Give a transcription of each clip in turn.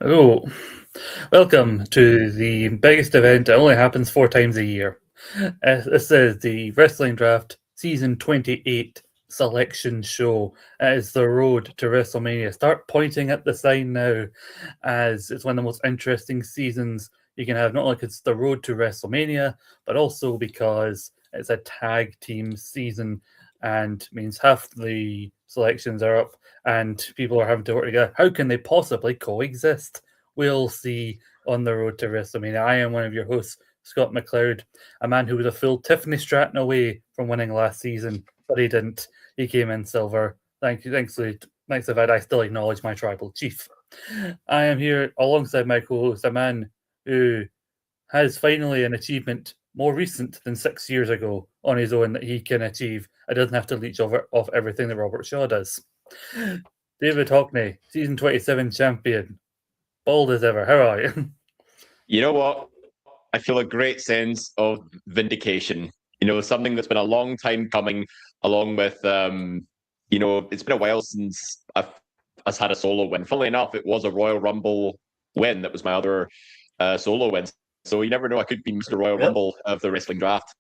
Hello. Welcome to the biggest event that only happens 4 times a year. This is the Wrestling Draft Season 28 selection show. It is the road to WrestleMania. Start pointing at the sign now, as it's one of the most interesting seasons you can have. Not only 'cause it's the road to WrestleMania, but also because it's a tag team season and means half the selections are up and people are having to work together. How can they possibly coexist? We'll see on the road to WrestleMania. I am one of your hosts, Scott McLeod, a man who was a full Tiffany Stratton away from winning last season, but he didn't. He came in silver. Thank you. Thanks to that, I still acknowledge my tribal chief. I am here alongside my co-host, a man who has finally an achievement more recent than 6 years ago on his own that he can achieve. It doesn't have to leech off everything that Robert Shaw does. David Hockney, season 27 champion. Bald as ever. How are you? You know what? I feel a great sense of vindication. Something that's been a long time coming, along with, it's been a while since I've had a solo win. Funnily enough, it was a Royal Rumble win. That was my other solo win. So you never know. I could be Mr. Royal Rumble of the wrestling draft.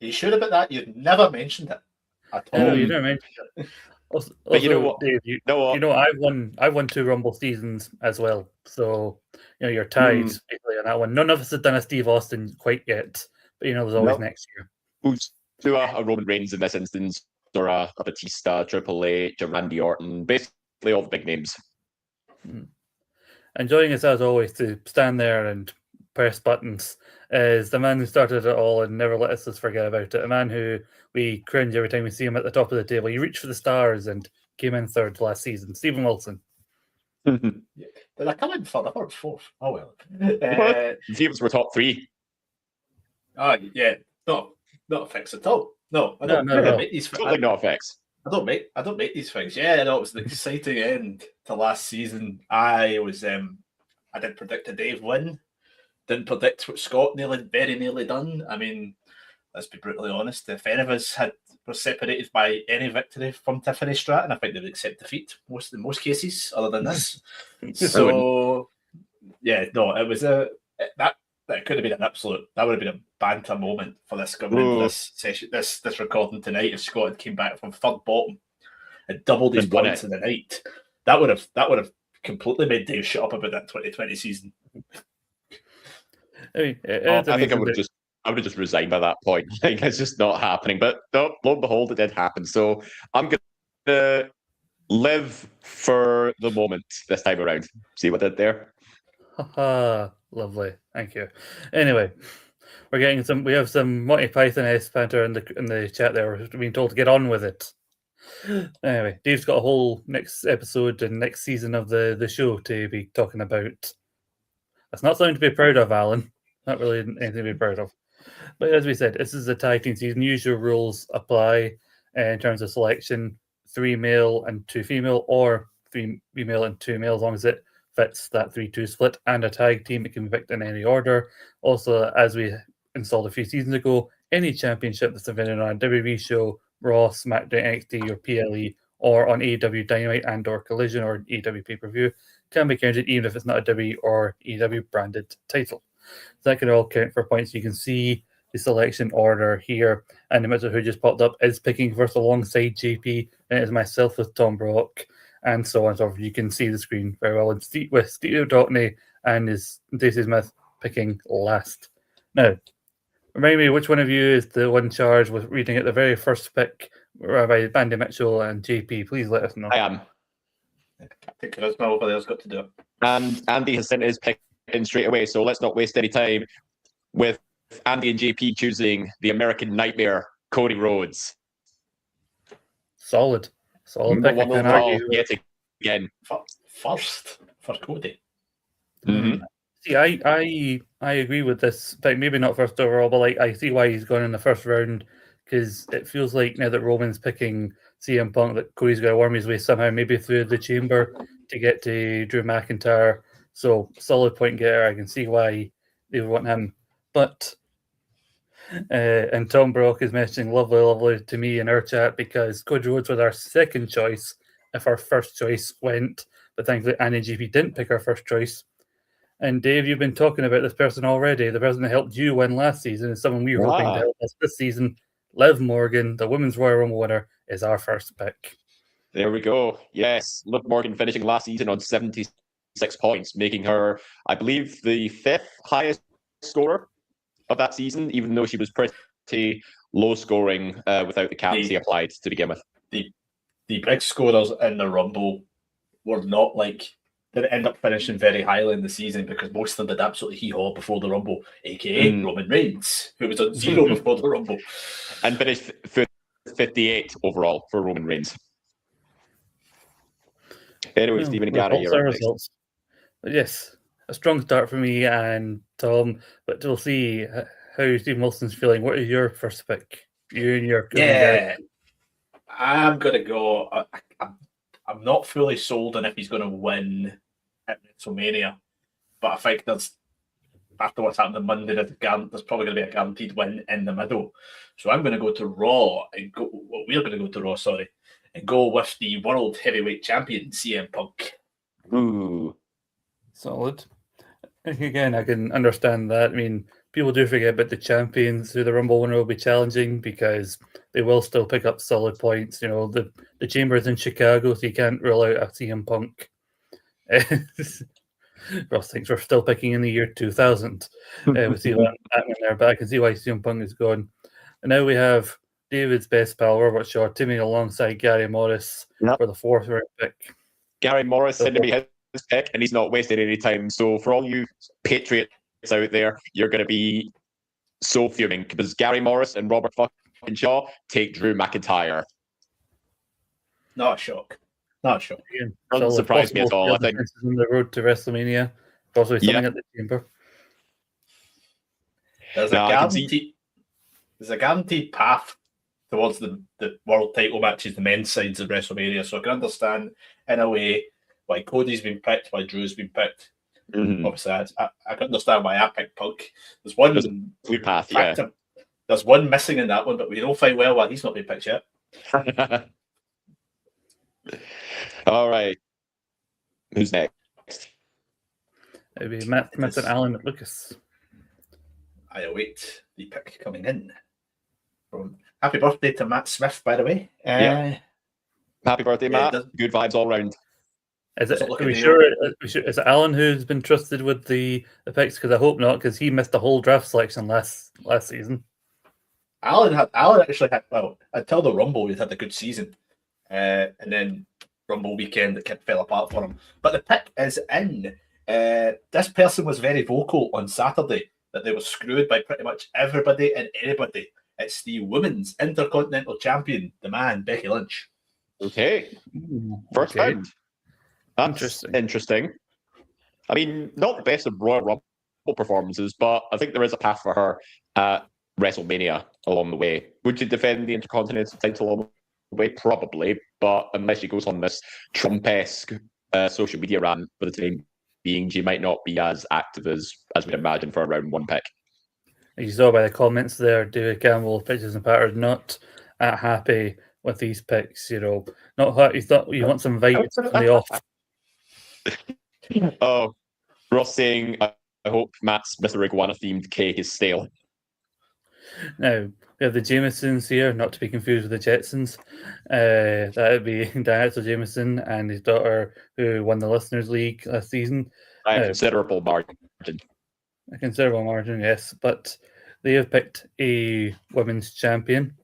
You sure about that? You've never mentioned it at all. No, you never mentioned it. Also, But you know what? Dave, I've won 2 Rumble seasons as well. So you're tied basically on that one. None of us have done a Steve Austin quite yet, but there's always next year. Who's do a Roman Reigns in this instance, or a Batista, Triple H, a Randy Orton, basically all the big names. And joining us as always to stand there and press buttons is the man who started it all and never let us forget about it. A man who we cringe every time we see him at the top of the table. He reached for the stars and came in third last season. Stephen Wilson. Did I come in third? I thought fourth. Oh well. Teams were top 3. Oh yeah, not a fix at all. No, I don't make these. Totally not a fix. I don't make these things. Yeah, no, it was an exciting end to last season. I did predict a Dave win. Didn't predict what Scott very nearly done. I mean, let's be brutally honest. If any of us were separated by any victory from Tiffany Stratton, I think they would accept defeat in most cases, other than this. So, yeah, no, it was that could have been an absolute. That would have been a banter moment for this coming into this session, this recording tonight. If Scott had came back from third bottom and doubled his points in the night, that would have completely made Dave shut up about that 2020 season. I think I would have just resigned by that point. Like, it's just not happening. But no, lo and behold, it did happen. So I'm going to live for the moment this time around. See what I did there? Lovely. Thank you. Anyway, we have some Monty Python-esque banter in the chat there. We're being told to get on with it. Anyway, Dave's got a whole next episode and next season of the show to be talking about. That's not something to be proud of, Alan. Not really anything to be proud of. But as we said, this is a tag team season. Usual rules apply in terms of selection: 3 male and 2 female, or 3 female and 2 male, as long as it fits that 3-2 split. And a tag team, it can be picked in any order. Also, as we installed a few seasons ago, any championship that's invented on a WWE show, Raw, SmackDown, NXT, or PLE, or on AEW Dynamite and/or Collision or AEW pay-per-view, can be counted even if it's not a W or EW branded title. So that can all count for points. You can see the selection order here, and no matter who just popped up is picking first alongside JP, and it is myself with Tom Brock, and so on and so forth. You can see the screen very well. And with Steve O'Doherty and Stacey Smith picking last. Now, remind me, which one of you is the one charged with reading at the very first pick by Bandy Mitchell and JP? Please let us know. I am. I think over there's got to do it. And Andy has sent his pick in straight away, so let's not waste any time with Andy and JP choosing the American Nightmare, Cody Rhodes. Solid pick. Yet again. First for Cody. Mm-hmm. See, I agree with this pick. Maybe not first overall, but I see why he's gone in the first round, because it feels like now that Roman's picking CM Punk, that Cody's got to worm his way somehow, maybe through the chamber to get to Drew McIntyre. So solid point getter. I can see why they would want him. But and Tom Brock is messaging lovely to me in our chat, because Cody Rhodes was our second choice if our first choice went. but thankfully NAGP didn't pick our first choice. And Dave, you've been talking about this person already. The person that helped you win last season is someone we were hoping to help us this season. Liv Morgan, the Women's Royal Rumble winner, is our first pick. There we go. Yes, Liv Morgan finishing last season on 76 points, making her, I believe, the 5th highest scorer of that season, even though she was pretty low scoring without the captaincy applied to begin with. The big scorers in the Rumble were not like, didn't end up finishing very highly in the season because most of them did absolutely hee-haw before the Rumble, aka Roman Reigns, who was on 0 before the Rumble. And finished 58 overall for Roman Reigns. Anyway, Stephen and Gary, you're up next. But yes, a strong start for me and Tom, but we'll see how Stephen Wilson's feeling. What is your first pick? You and your cousin Gary. I'm going to go. I'm not fully sold on if he's going to win at WrestleMania, but I think after what's happened on Monday, there's probably going to be a guaranteed win in the middle. So I'm going to go to Raw and go. Well, we're going to go to Raw, sorry, and go with the World Heavyweight Champion CM Punk. Ooh, solid. Again, I can understand that. I mean, people do forget about the champions who the Rumble winner will be challenging because they will still pick up solid points. You know, the chamber is in Chicago, so you can't rule out a CM Punk. Ross thinks we're still picking in the year 2000. We see that happening there, but I can see why CM Punk is going. And now we have David's best pal, Robert Shaw, teaming alongside Gary Morris for the 4th round pick. Gary Morris said to be his pick, and he's not wasting any time. So for all you Patriots out there, you're going to be so fuming because Gary Morris and Robert fucking Shaw take Drew McIntyre. Not a shock. Again, doesn't surprise me at all. I think on the road to WrestleMania, possibly something at the chamber. There's a guaranteed path towards the world title matches, the men's sides of WrestleMania. So I can understand in a way why Cody's been picked, why Drew's been picked. Obviously, I can understand why I picked Punk. There's one clear path, factor. There's one missing in that one, but we know fine well why he's not been picked yet. All right. Who's next? It'll be Matt Smith and Alan McLucas. I await the pick coming in. Happy birthday to Matt Smith, by the way. Happy birthday, Matt. Good vibes all round. Is it Alan who's been trusted with the picks? Because I hope not, because he missed the whole draft selection last season. Alan actually had, well, until the Rumble, he'd had a good season. And then Rumble weekend, it kind of fell apart for him. But the pick is in. This person was very vocal on Saturday that they were screwed by pretty much everybody and anybody. It's the Women's Intercontinental Champion, the man, Becky Lynch. Okay. First round. That's interesting. I mean, not the best of Royal Rumble performances, but I think there is a path for her at WrestleMania along the way. Would you defend the Intercontinental title along the way? Probably, but unless she goes on this Trump-esque social media rant for the time being, she might not be as active as we'd imagine for a round 1 pick. You saw by the comments there, David Campbell, Pitches and Patters, not happy with these picks. You know, not he thought you want some vibes from the off. Oh, Ross saying, I hope Matt's Mr. Iguana themed cake is stale. Now, we have the Jamesons here, not to be confused with the Jetsons. That would be Daniel Jameson and his daughter, who won the Listeners' League last season. A considerable margin. A considerable margin, yes. But they have picked a women's champion.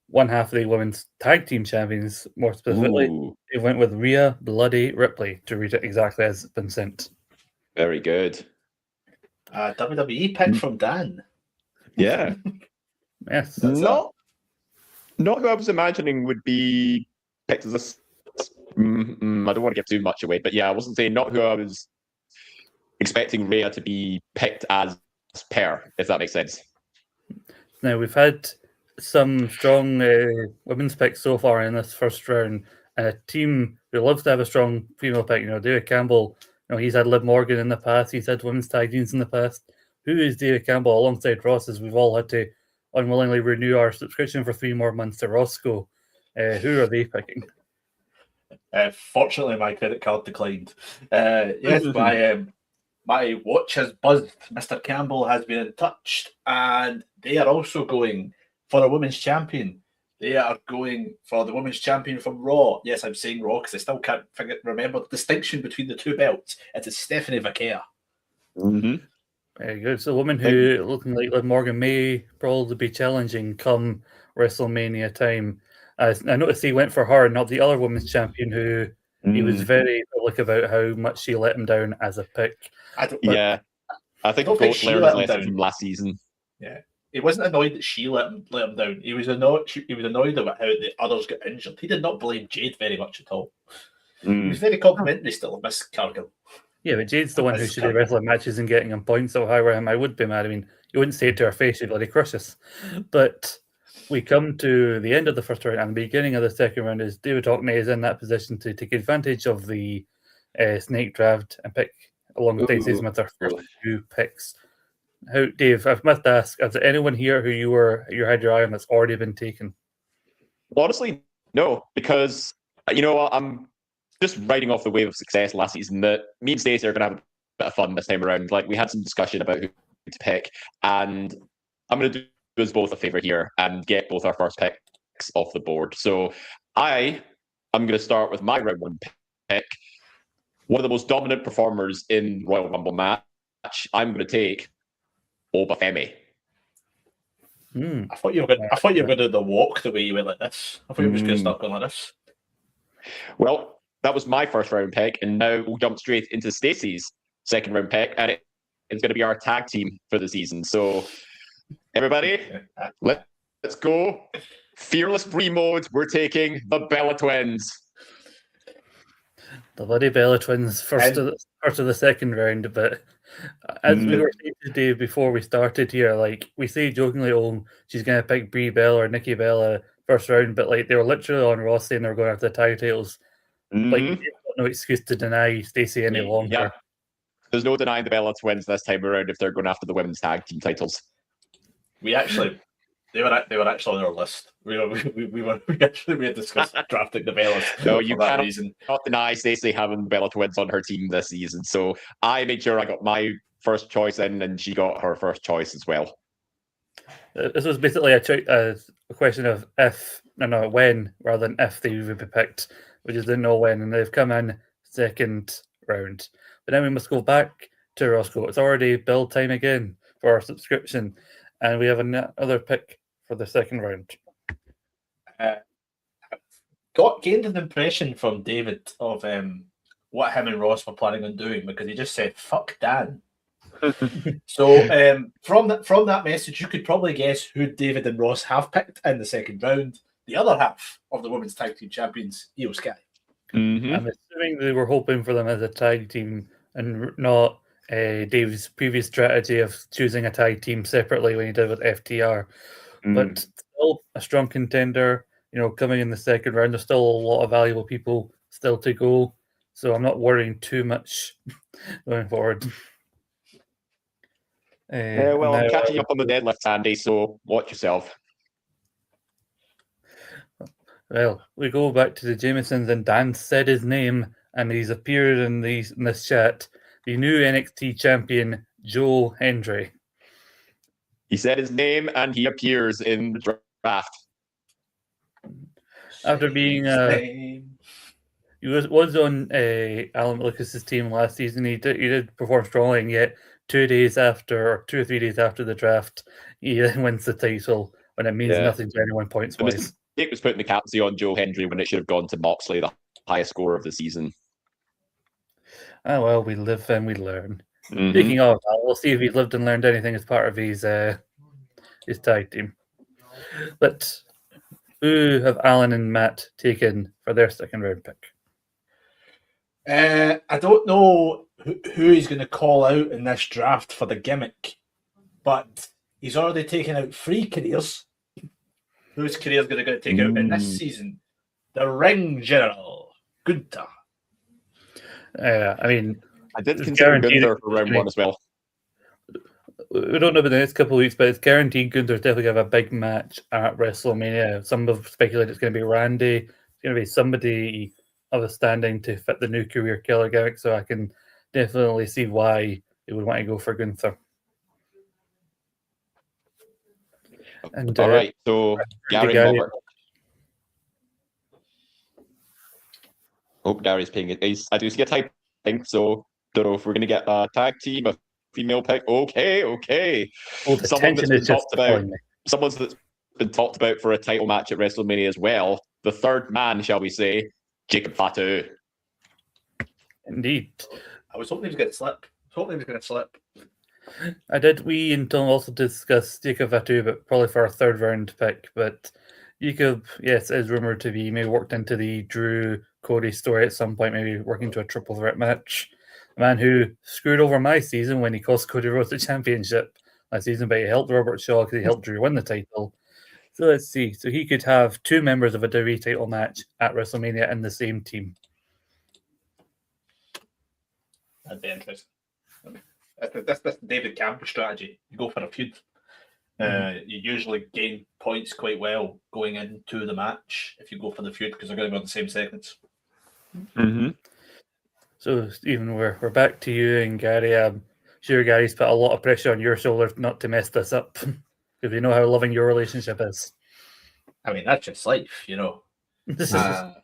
One half of the women's tag team champions, more specifically. Ooh. They went with Rhea Bloody Ripley, to read it exactly as it's been sent. Very good. WWE pick from Dan. Yeah. Yes. Not who I was imagining would be picked as this. I don't want to give too much away, but yeah, I wasn't saying not who I was expecting Rhea to be picked as pair, if that makes sense. Now, we've had some strong women's picks so far in this first round, and a team who loves to have a strong female pick. You know, David Campbell, you know, he's had Liv Morgan in the past, he's had women's tag teams in the past. Who is David Campbell alongside Ross, as we've all had to unwillingly renew our subscription for 3 more months to Roscoe? Who are they picking? Fortunately, my credit card declined. Yes, my watch has buzzed. Mr. Campbell has been in touch, and they are also going for a women's champion. They are going for the women's champion from Raw. Yes, I'm saying Raw because I still can't remember the distinction between the two belts. It is Stephanie Vaquer. Mm-hmm. Very good. So, a woman who looking like Liv Morgan may probably be challenging come WrestleMania time. I noticed he went for her, not the other women's champion, who he was very public about how much she let him down as a pick. I think both learned his lesson from last season. Yeah, he wasn't annoyed that she let him down. He was annoyed. He was annoyed about how the others got injured. He did not blame Jade very much at all. He was very complimentary still of Miss Cargill. Yeah, but Jade's the one who should be wrestling matches and getting him points. So how I would be mad. I mean, you wouldn't say it to her face, you'd bloody crush us. But we come to the end of the first round and the beginning of the second round is David Hockney is in that position to take advantage of the snake draft and pick along with Stacey Smith our first two picks. How, Dave, I must ask, is there anyone here who you had your eye on that's already been taken? Honestly, no, because I'm just riding off the wave of success last season that me and Stacey are going to have a bit of fun this time around. Like, we had some discussion about who to pick, and I'm going to do us both a favor here and get both our first picks off the board. So I'm going to start with my round one pick. One of the most dominant performers in Royal Rumble match. I'm going to take Obafemi. I thought you were going to do the walk the way you went like this. I thought you were just going to start going like this. Well, that was my first round pick, and now we'll jump straight into Stacey's second round pick, and it's going to be our tag team for the season. So, everybody, let's go. Fearless Brie mode. We're taking the Bella Twins. The bloody Bella Twins first of the second round, but as we were saying today before we started here, like we say jokingly, oh, she's going to pick Brie Bella or Nikki Bella first round, but like they were literally on Raw saying they were going after the tag titles. Like, they've got no excuse to deny Stacey any longer. Yeah. There's no denying the Bella Twins this time around if they're going after the women's tag team titles. They were actually on our list. We had discussed drafting the Bellas. No, you cannot deny Stacey having the Bella Twins on her team this season. So I made sure I got my first choice in, and she got her first choice as well. This was basically a question of when rather than if they would be picked. We just didn't know when, and they've come in second round. But then we must go back to Roscoe. It's already bill time again for our subscription, and we have another pick for the second round. Gained an impression from David of what him and Ross were planning on doing, because he just said "fuck Dan." So from that message, you could probably guess who David and Ross have picked in the second round. The other half of the women's tag team champions, Io Sky. I'm assuming they were hoping for them as a tag team and not Dave's previous strategy of choosing a tag team separately when he did with FTR. But still a strong contender, coming in the second round. There's still a lot of valuable people still to go. So I'm not worrying too much going forward. I'm catching up on the deadlift, Andy, so watch yourself. Well, we go back to the Jamesons, and Dan said his name, and he's appeared in this chat. The new NXT champion, Joe Hendry. He said his name, and he appears in the draft. After being he was on Alan Lucas's team last season. He did perform strongly, and yet 2 or 3 days after the draft, he then wins the title when it means nothing to anyone points wise. It was putting the captaincy on Joe Hendry when it should have gone to Moxley, the highest scorer of the season. Well, we live and we learn. Speaking of, we'll see if he's lived and learned anything as part of his tag team. But who have Alan and Matt taken for their second round pick? I don't know who he's going to call out in this draft for the gimmick, but he's already taken out 3 careers. Whose career is going to take out in this season? The Ring General, Gunther. I did consider Gunther for round 1 as well. We don't know about the next couple of weeks, but it's guaranteed Gunther's definitely going to have a big match at WrestleMania. Some have speculated it's going to be Randy. It's going to be somebody of a standing to fit the new career killer gimmick, so I can definitely see why they would want to go for Gunther. And All right, so Gary and Robert. Hope Gary's paying it. I do see a typing, so don't know if we're going to get a tag team, a female pick. Okay. Oh, the Someone that's tension is been just talked about. killing me. Someone that's been talked about for a title match at WrestleMania as well. The third man, shall we say, Jacob Fatu. Indeed. I was hoping he was going to slip. I did. We and Tom also discussed Jacob Fatu, but probably for our third round pick. But Jacob, yes, is rumored to be maybe worked into the Drew Cody story at some point, maybe working to a triple threat match. A man who screwed over my season when he cost Cody Rhodes the championship last season, but he helped Robert Shaw because he helped Drew win the title. So let's see. So he could have two members of a WWE title match at WrestleMania in the same team. That'd be interesting. That's the David Campbell strategy. You go for a feud. You usually gain points quite well going into the match if you go for the feud because they're going to be on the same segments. Mm-hmm. So Stephen, we're back to you and Gary. I'm sure Gary's put a lot of pressure on your shoulders not to mess this up because we know how loving your relationship is. I mean, that's just life, you know. Well, shout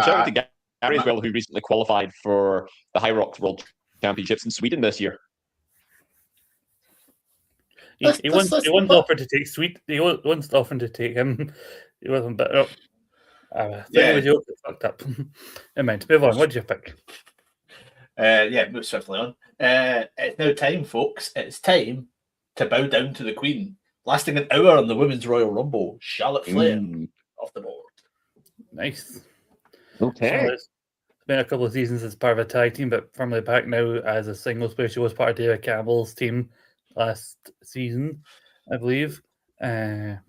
out to Gary as well, who recently qualified for the High Rocks World Championships in Sweden this year. He once offered to take He once offered to take him. He wasn't better. It was your fucked up. Never mind. Move on. What did you pick? Move swiftly on. It's now time, folks. It's time to bow down to the Queen. Lasting an hour on the Women's Royal Rumble, Charlotte Flair off the board. Nice. Okay. Charlotte's been a couple of seasons as part of a tag team, but firmly back now as a singles player. She was part of David Campbell's team last season, I believe. Just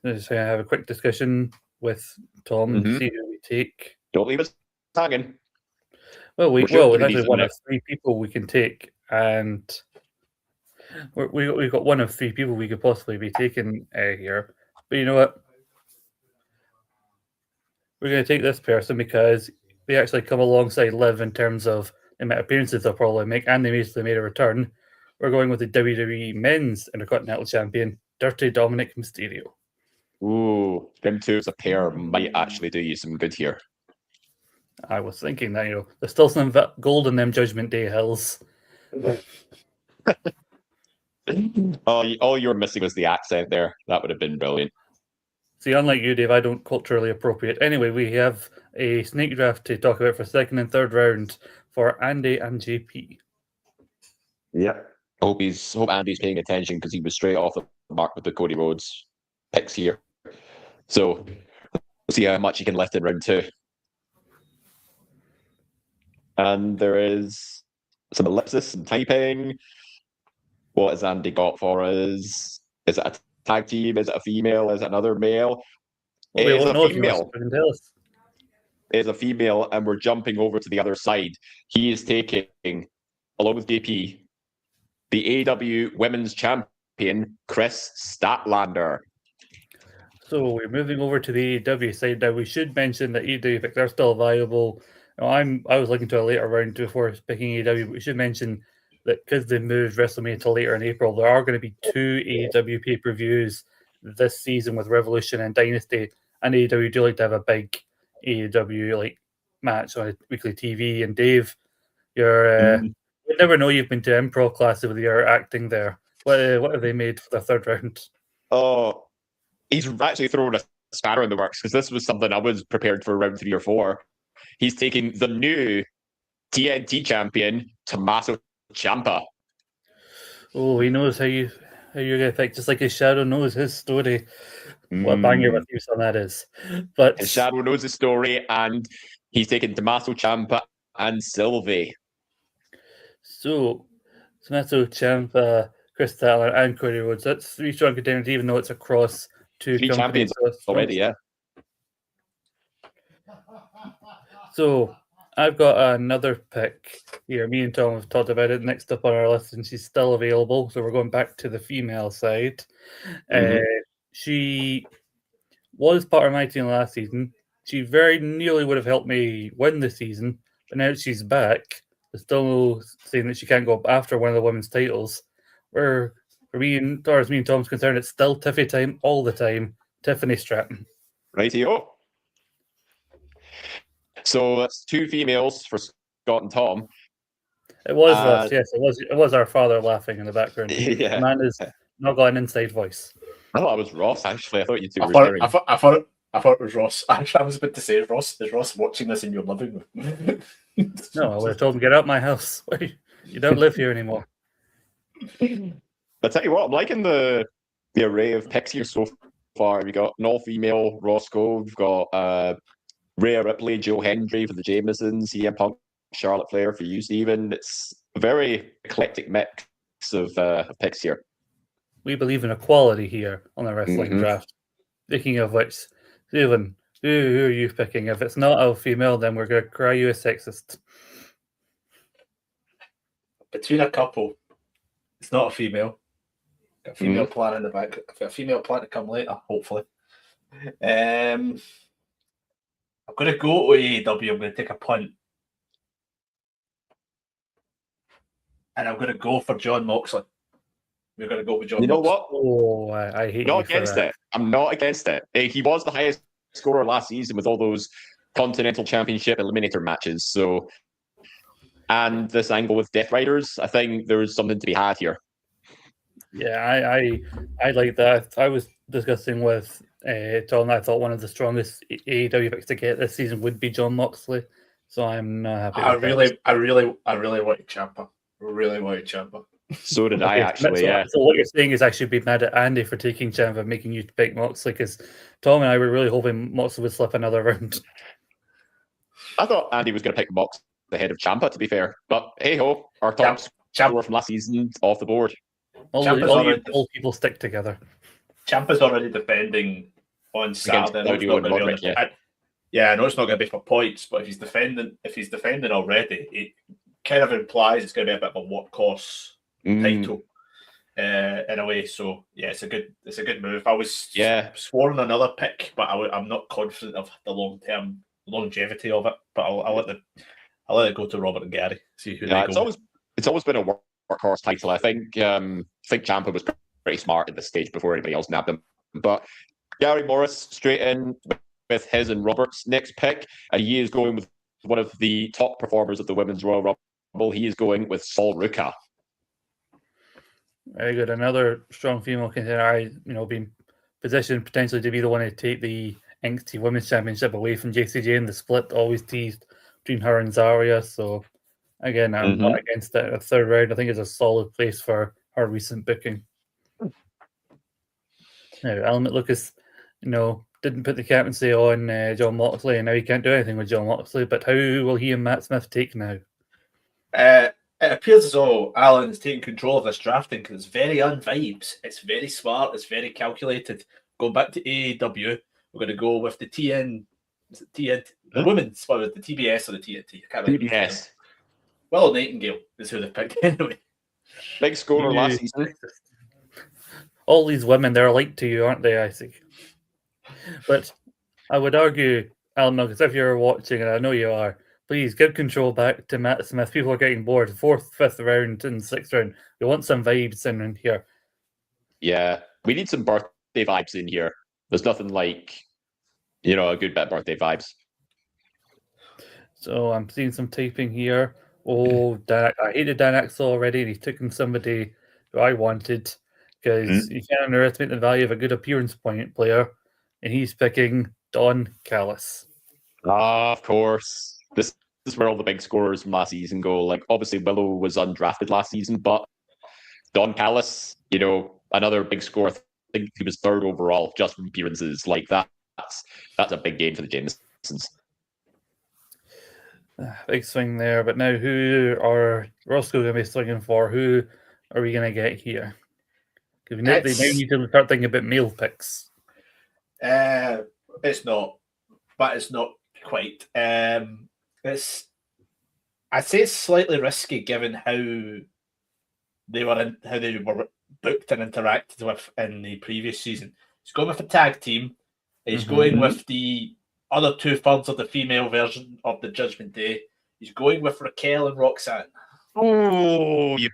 going to have a quick discussion with Tom to see who we take. Don't leave us hanging. Well, it's actually one of three people we can take, and we've got one of three people we could possibly be taking here. But you know what? We're going to take this person because they actually come alongside Liv in terms of the amount of appearances they'll probably make, and they recently made a return. We're going with the WWE Men's Intercontinental Champion, Dirty Dominic Mysterio. Ooh, them two as a pair might actually do you some good here. I was thinking that, there's still some gold in them Judgment Day hills. All you were missing was the accent there. That would have been brilliant. See, unlike you, Dave, I don't culturally appropriate. Anyway, we have a snake draft to talk about for second and third round for Andy and JP. Yeah. Hope Andy's paying attention because he was straight off the mark with the Cody Rhodes picks here. So we'll see how much he can lift in round two. And there is some ellipsis and typing. What has Andy got for us? Is it a tag team? Is it a female? Is it another male? Well, it is a female. It is a female, and we're jumping over to the other side. He is taking, along with JP, the AEW Women's Champion, Chris Statlander. So we're moving over to the AEW side now. We should mention that AEW picks are still viable. I was looking to a later round before picking AEW, but we should mention that because they moved WrestleMania to later in April, there are going to be two AEW pay-per-views this season with Revolution and Dynasty, and AEW do like to have a big AEW match on weekly TV. And Dave, you never know you've been to improv classes with your acting there. What have they made for the third round? Oh, he's actually thrown a spanner in the works because this was something I was prepared for round 3 or 4. He's taking the new TNT champion, Tommaso Ciampa. Oh, he knows how you're going to pick, just like his shadow knows his story. What a banger with you son that is. But his shadow knows his story, and he's taking Tommaso Ciampa and Sylvie. So, Tommaso Ciampa, Chris Statler, and Cody Rhodes. That's 3 strong contenders, even though it's across 2 3 companies. champions already, yeah. So, I've got another pick here. Me and Tom have talked about it next up on our list, and she's still available. So, we're going back to the female side. She was part of my team last season. she very nearly would have helped me win the season, but now that she's back, they're still saying that she can't go after one of the women's titles. Where, for me, and as far as me and Tom's concerned, it's still Tiffy time all the time. Tiffany Stratton. Rightio. So that's 2 females for Scott and Tom. It was us, yes. It was our father laughing in the background. Yeah. Amanda's not got an inside voice. I thought it was Ross, actually. I thought you two I were thought, sharing. I thought it was Ross. Actually, I was about to say, is Ross watching this in your living room? No, I would have told him, get out my house. You don't live here anymore. But tell you what, I'm liking the array of picks here so far. We got an all-female Roscoe. We've got Rhea Ripley, Joe Hendry for the Jamesons, CM Punk, Charlotte Flair for you, Stephen. It's a very eclectic mix of picks here. We believe in equality here on the wrestling draft. Speaking of which, Stephen, who are you picking? If it's not a female, then we're going to cry you a sexist. Between a couple, it's not a female. Got a female plan in the back. I've got a female plan to come later, hopefully. I'm going to go to AEW. I'm going to take a punt. And I'm going to go for John Moxley. We're going to go with John Moxley. You know what? Oh, I hate not against it. I'm not against it. He was the highest scorer last season with all those Continental Championship Eliminator matches. So, and this angle with Death Riders, I think there's something to be had here. Yeah, I like that. I was discussing with Tom. I thought one of the strongest AEW picks to get this season would be John Moxley. So I'm not happy. I really wanted Ciampa. Really wanted Ciampa. So did I actually. Yeah. So what you're saying is I should be mad at Andy for taking Ciampa, making you pick Moxley, because Tom and I were really hoping Moxley would slip another round. I thought Andy was going to pick Mox ahead of Ciampa, to be fair. But hey ho, our top scorer from last season off the board. All people stick together. Ciampa's already defending on Saturday. I know it's not going to be for points, but if he's defending already, it kind of implies it's going to be a bit of a workhorse title in a way. So yeah, it's a good move. I was sworn another pick, but I'm not confident of the long-term longevity of it. But I'll let it go to Robert and Gary. See who they go. It's always been a workhorse title. I think Ciampa was pretty smart at this stage before anybody else nabbed him. But Gary Morris straight in with his and Robert's next pick, and he is going with one of the top performers of the Women's Royal Rumble. He is going with Sol Ruca. Very good. Another strong female contender. Being positioned potentially to be the one to take the NXT Women's Championship away from JCJ in the split, always teased between her and Zarya. So again, I'm not against it. A third round, I think, is a solid place for her recent booking. Now, Element Lucas, didn't put the captaincy on John Moxley, and now he can't do anything with John Moxley. But how will he and Matt Smith take now? It appears as though Alan is taking control of this drafting because it's very on-vibes. It's very smart. It's very calculated. Going back to AEW, we're going to go with the TN. Is it TN? The women's. What was it, the TBS or the TNT? I can't remember. TBS. Willow Nightingale is who they picked anyway. Big scorer last season. All these women, they're alike to you, aren't they, Isaac? But I would argue, Alan Nuggets, if you're watching, and I know you are, please give control back to Matt Smith. People are getting bored. 4th, 5th round, and 6th round. We want some vibes in here. Yeah, we need some birthday vibes in here. There's nothing like, a good bit of birthday vibes. So I'm seeing some typing here. Oh, I hated Dan Axel already, and he's taken somebody who I wanted, because you can't underestimate the value of a good appearance point player, and he's picking Don Callis. Of course. This is where all the big scorers from last season go. Like, obviously, Willow was undrafted last season, but Don Callis, another big scorer. I think he was 3rd overall just from appearances. Like, that's a big gain for the Jamesons. Big swing there, but now who are Roscoe going to be swinging for? Who are we going to get here? Because they now need to start thinking about male picks. It's not, but it's not quite. I'd say it's slightly risky given how they were booked and interacted with in the previous season. He's going with a tag team. He's going with the other 2/3 of the female version of the Judgment Day. He's going with Raquel and Roxanne. Oh, you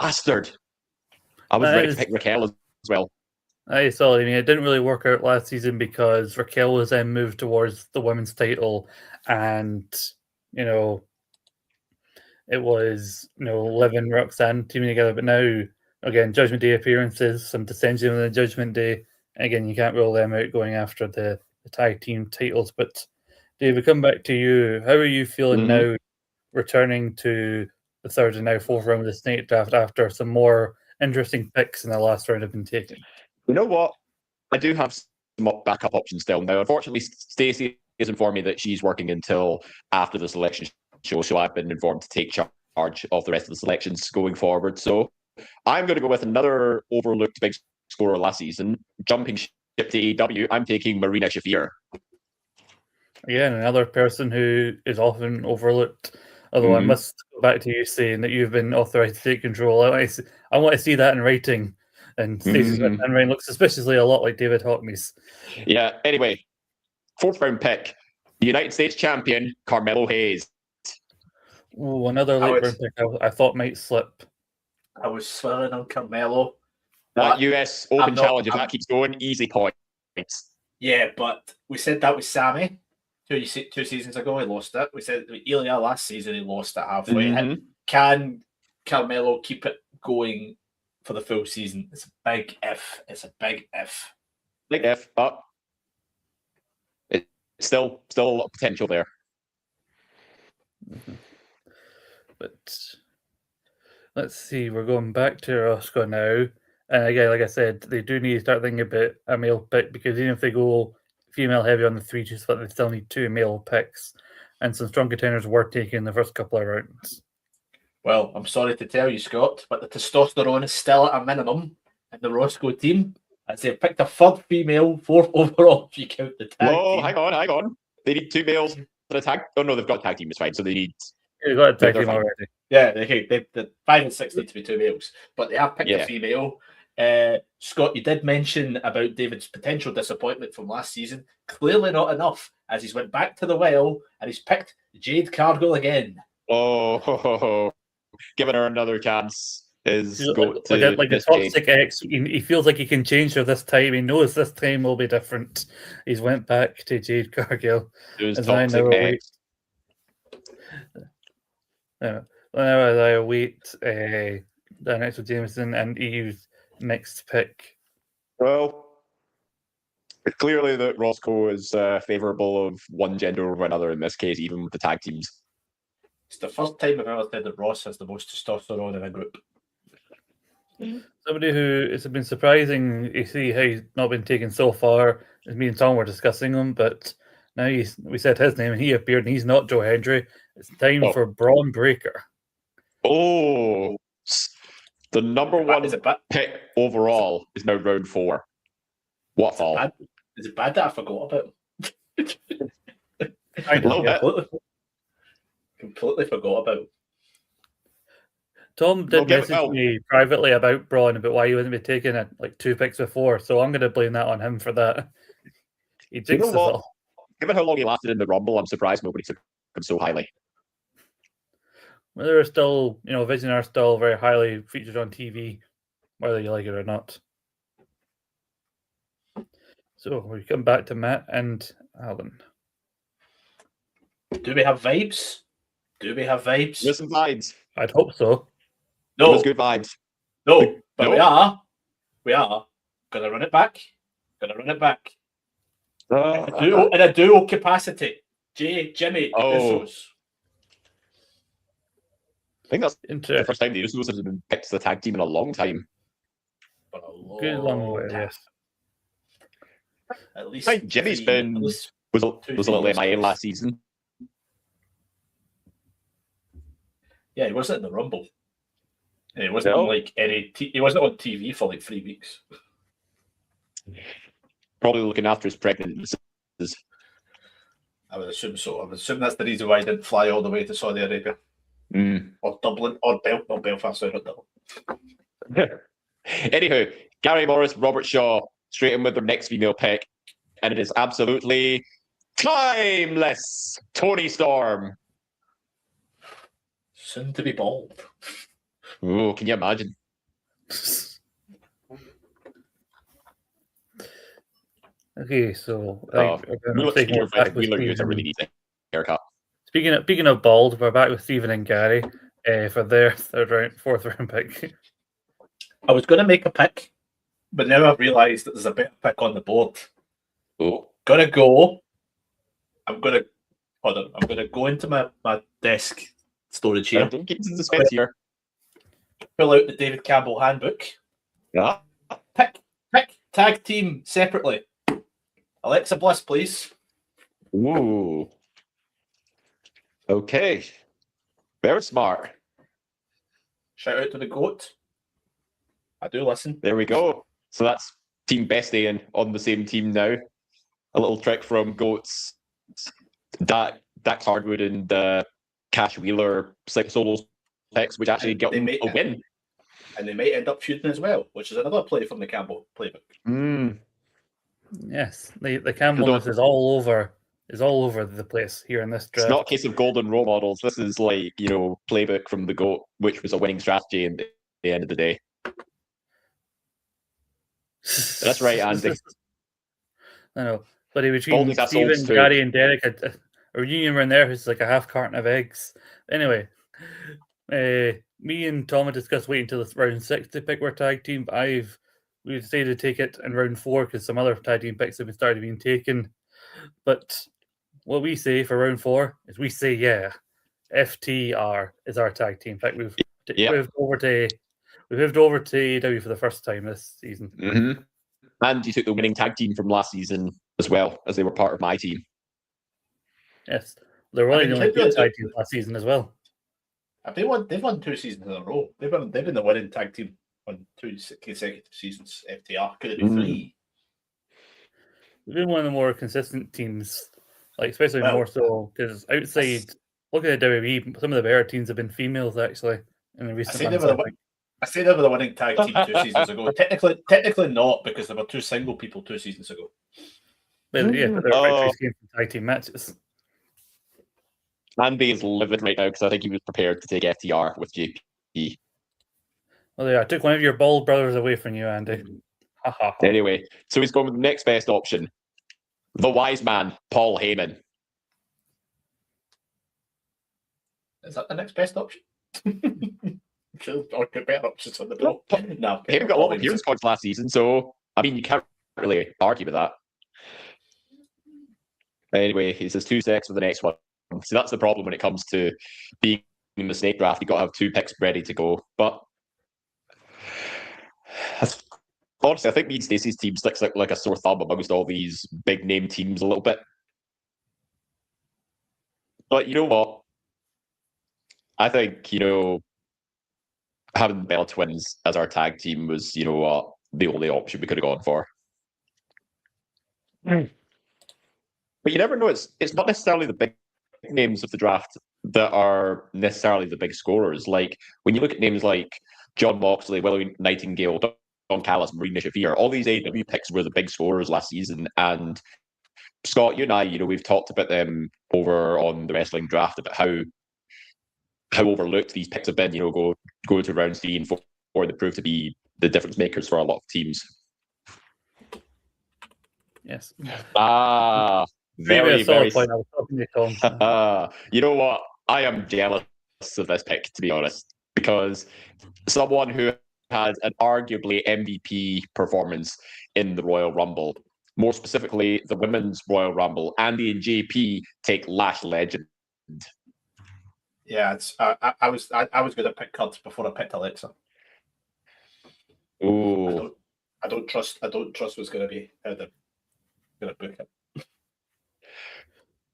bastard! I was ready to pick Raquel as well. I saw. I mean, it didn't really work out last season because Raquel was then moved towards the women's title, and it was Liv and Roxanne teaming together. But now, again, Judgment Day appearances, some dissension in the Judgment Day. Again, you can't rule them out going after the tag team titles. But David, come back to you. How are you feeling now, returning to the third and now fourth round of the snake draft after some more interesting picks in the last round have been taken? You know what? I do have some backup options still. Now, unfortunately, Stacey has informed me that she's working until after the selection show, so I've been informed to take charge of the rest of the selections going forward. So I'm going to go with another overlooked big scorer last season, jumping ship to AEW. I'm taking Marina Shafir. Again, another person who is often overlooked. Although I must go back to you saying that you've been authorized to take control. I want to see that in writing. And Stacey's handwriting looks suspiciously a lot like David Hockney's. Yeah, anyway, fourth round pick, the United States champion, Carmelo Hayes. Ooh, another late round pick I thought might slip. I was swearing on Carmelo. That US Open Challenge, if that keeps going, easy points. Yeah, but we said that with Sammy 2 seasons ago. He lost it. We said with Ilya last season, he lost it halfway. Can Carmelo keep it going for the full season? It's a big if. It's a big if. Big if, but it's still a lot of potential there. But let's see, we're going back to Roscoe now. And again, like I said, they do need to start thinking about a male pick, because even if they go female heavy on the 3-2 split, they still need 2 male picks. And some strong contenders were taken in the first couple of rounds. Well, I'm sorry to tell you, Scott, but the testosterone is still at a minimum in the Roscoe team, as they've picked a third female, 4th overall if you count the tag team. Hang on. They need 2 males for the tag. Oh, no, they've got a tag team, it's fine. So they need... They've got a tag team already. Yeah, the 5 and 6 need to be 2 males, but they have picked a female. Scott, you did mention about David's potential disappointment from last season. Clearly not enough, as he's went back to the well and he's picked Jade Cargill again. Oh, giving her another chance is like the toxic ex. He feels like he can change her this time. He knows this time will be different. He's went back to Jade Cargill. As I await the next with Jameson and EU's next pick. Well, it's clearly that Roscoe is favourable of one gender over another in this case, even with the tag teams. It's the first time I've ever said that Ross has the most testosterone in a group. Somebody who it's been surprising, you see how he's not been taken so far, as me and Tom were discussing him, but now we said his name and he appeared and he's not Joe Hendry. It's time for Braun Breaker. Oh, the number one pick overall is now round 4. What fall? Is it bad that I forgot about him? A little bit. Completely forgot about. Tom did message me privately about Braun, about why he wasn't be taking it like 2 picks before, so I'm going to blame that on him for that. He jinxed us all. Given how long he lasted in the Rumble, I'm surprised nobody took him so highly. Well, there are still, Vision are still very highly featured on TV, whether you like it or not. So we come back to Matt and Alan. Do we have vibes? There's some vibes. I'd hope so. No. There's good vibes. No, but no. We are. Gonna run it back. In a dual capacity. Jimmy, Usos. I think that's the first time the Usos have been picked to the tag team in a long time. But a long way, yes. At least I think Jimmy's was a little MIA last season. Yeah, he wasn't in the Rumble. And he wasn't on he wasn't on TV for like 3 weeks. Probably looking after his pregnant. I would assume so. I would assume that's the reason why he didn't fly all the way to Saudi Arabia. Or Dublin, or Belfast, sorry, not Dublin. Anywho, Gary Morris, Robert Shaw, straight in with their next female pick. And it is absolutely Timeless Tony Storm. Soon to be bald. Oh, can you imagine? Okay, so Wheeler Yuta really needs a haircut. Speaking of bald, we're back with Stephen and Gary for their fourth round pick. I was going to make a pick, but now I've realised that there's a better pick on the board. Oh, Gonna go. I'm gonna go into my desk storage here. don't get into the suspense here. Pull out the David Campbell handbook. Yeah. Pick tag team separately. Alexa Bliss, please. Ooh. Okay. Very smart. Shout out to the GOAT. I do listen. There we go. So that's Team Bestie on the same team now. A little trick from Goats. Dax Hardwood and Cash Wheeler solo picks, which actually got them a win. And they might end up feuding as well, which is another play from the Campbell playbook. Yes, the Campbellness is all over the place here in this draft. It's not a case of golden role models. This is like, playbook from the GOAT, which was a winning strategy at the end of the day. That's right, Andy. I know. But between Baldy's Stephen, Gary, and Derek, a reunion around there is like a half carton of eggs. Anyway, me and Tom had discussed waiting until round 6 to pick our tag team, but we decided to take it in round 4 because some other tag team picks have been started being taken. But what we say for round 4 is we say, yeah, FTR is our tag team. In fact, we've moved over to AEW for the first time this season. Mm-hmm. And you took the winning tag team from last season as well, as they were part of my team. Yes, they were the only good tag team last season as well. They've won 2 seasons in a row. They've been the winning tag team on 2 consecutive seasons. FTR could have been 3. They've been one of the more consistent teams, like especially more so because outside, look at the WWE, some of the better teams have been females actually in the recent months. I say they were the winning tag team 2 seasons ago. Technically not, because there were 2 single people 2 seasons ago. But yeah, but their victories came from tag team matches. Andy is livid right now because I think he was prepared to take FTR with JP. Well, yeah, I took one of your bald brothers away from you, Andy. Anyway, so he's going with the next best option. The wise man, Paul Heyman. Is that the next best option? Or better options on the bill? No. Heyman got a lot of appearance points last season, so, I mean, you can't really argue with that. Anyway, he says 2 secs for the next one. So that's the problem when it comes to being in the snake draft. You've got to have 2 picks ready to go. But honestly, I think me and Stacey's team sticks out like a sore thumb amongst all these big name teams a little bit. But you know what? I think, having the Bella Twins as our tag team was, the only option we could have gone for. But you never know. It's not necessarily the big names of the draft that are necessarily the big scorers. Like when you look at names like John Moxley, Willow Nightingale, Don Callis, Marina Shafir, all these AEW picks were the big scorers last season. And Scott, you and I, we've talked about them over on the wrestling draft about how overlooked these picks have been. Go to round 3 and 4, they prove to be the difference makers for a lot of teams. Yes. Very, very. Point. I was talking to Tom. You know what? I am jealous of this pick, to be honest, because someone who had an arguably MVP performance in the Royal Rumble, more specifically the Women's Royal Rumble, Andy and JP take Lash Legend. Yeah, I was going to pick Kurt before I picked Alexa. Ooh. I don't trust what's going to be how they're going to book it.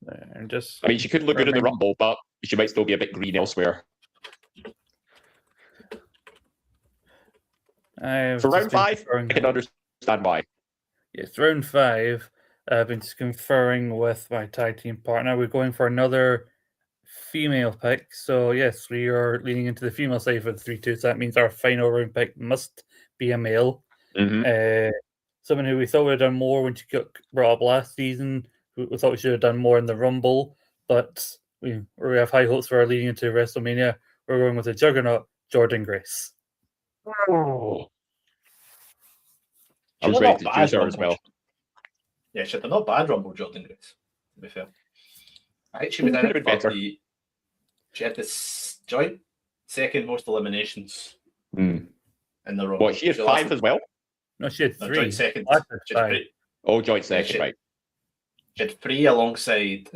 I mean, she could look good in the Rumble, but she might still be a bit green elsewhere. For round 5, I can understand why. Yes, round 5. I've been just conferring with my tag team partner. We're going for another female pick. So, yes, we are leaning into the female side for the 3-2. So that means our final round pick must be a male. Mm-hmm. Someone who we thought would have done more when she got brought up last season, we thought we should have done more in the Rumble, but we have high hopes for our leading into WrestleMania. We're going with the juggernaut, Jordan Grace. Oh. I She's was not ready to bad choose her Rumble. as well. Yeah, she's not bad Rumble, Jordan Grace, to be fair. I think she was in Could have it been for better. she had this joint second most eliminations Mm. in the Rumble. What, she had She 5 lasted- as well? No, she had No, 3. joint second. I had She had 5. three- Oh, joint second, she- right. she had 3 alongside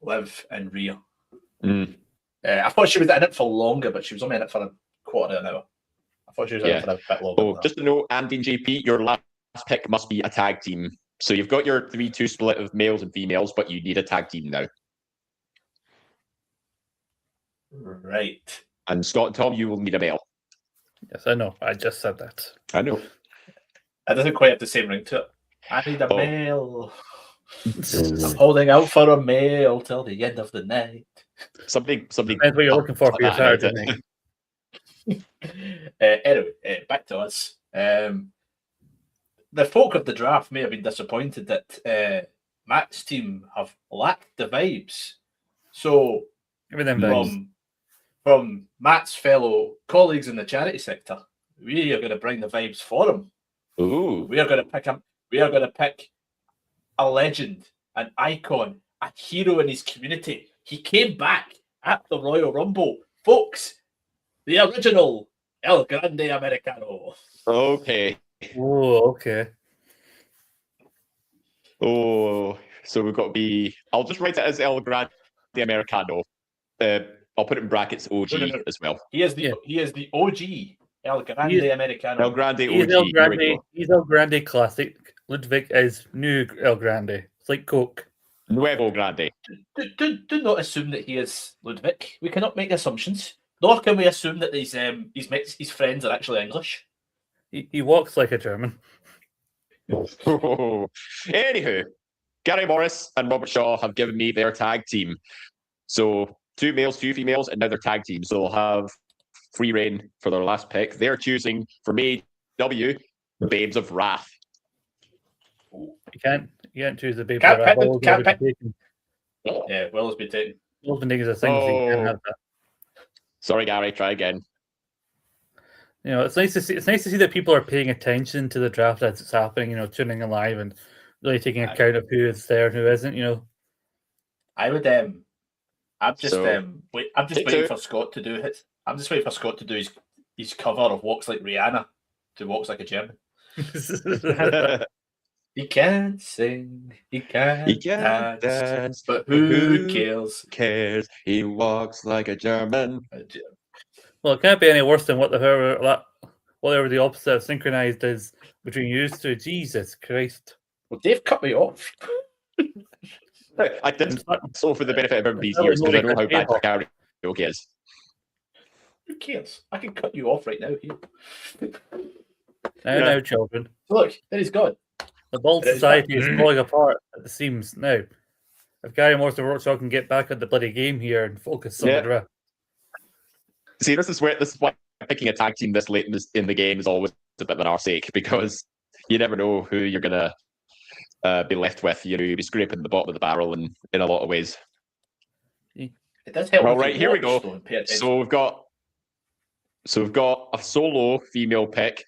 Liv and Rhea. Mm. I thought she was in it for longer, but she was only in it for a quarter of an hour. I thought she was in Yeah. it for a bit longer. Oh, than just to know, Andy and JP, your last pick must be a tag team. So you've got your 3-2 split of males and females, but you need a tag team now. that. Right. And Scott and Tom, you will need a male. Yes, I know. I just said that. I know. It doesn't quite have the same ring to it. I need a Oh. male. I'm holding out for a male till the end of the night. Somebody. Depends what you're looking for your that out Saturday it. night. Anyway, back to us. The folk of the draft may have been disappointed that Matt's team have lacked the vibes. So Give me them vibes. from Matt's fellow colleagues in the charity sector, we are going to bring the vibes for him. Ooh. We are going to pick him. We are going to pick a legend, an icon, a hero in his community. He came back at the Royal Rumble, folks. The original El Grande Americano. Okay. Oh, okay. Oh, so we've got to be. I'll just write it as El Grande Americano. I'll put it in brackets OG No. as well. He is the OG El Grande Americano. El Grande OG. He's El Here we Grande. go. He's El Grande classic. Ludwig is new El Grande. It's like Coke. Nuevo Grande. Do not assume that he is Ludwig. We cannot make assumptions. Nor can we assume that his friends are actually English. He walks like a German. Anywho, Gary Morris and Robert Shaw have given me their tag team. So 2 males, 2 females, and now they're tag team. So they'll have free reign for their last pick. They're choosing for me, W, Babes of Wrath. You can't choose the baby. Can't pick Will the- can't pick- taken. Yeah, Will has been taken. Will's been taken as a single, so you can't have that. Sorry, Gary, try again. You know, it's nice to see. It's nice to see that people are paying attention to the draft as it's happening. You know, tuning in live and really taking account of who is there and who isn't. You know, I would I'm just So, I'm just take waiting 2. for Scott to do it. I'm just waiting for Scott to do his cover of Walks Like Rihanna to Walks Like a German. He can't sing, he can't, dance, but who cares? He walks like a German. well, it can't be any worse than whatever the opposite of synchronized is between you two. Jesus Christ! Well, Dave cut me off. I did It's not- so for the benefit of everybody's It's ears because I really know how bad good the karaoke is. Who cares? I can cut you off right now. Here. Now, children, Look, there he's gone. the bald It is society is falling apart at the seams now. If Gary Morris and Rockshaw can get back at the bloody game here and focus on Yeah. the draft, See, this is why picking a tag team this late in the game is always a bit of an arse ache because you never know who you're gonna be left with. You know, you'll be scraping the bottom of the barrel in a lot of ways. It does help. Well, if you right, here we watch, go. though, and pay attention. So we've got a solo female pick,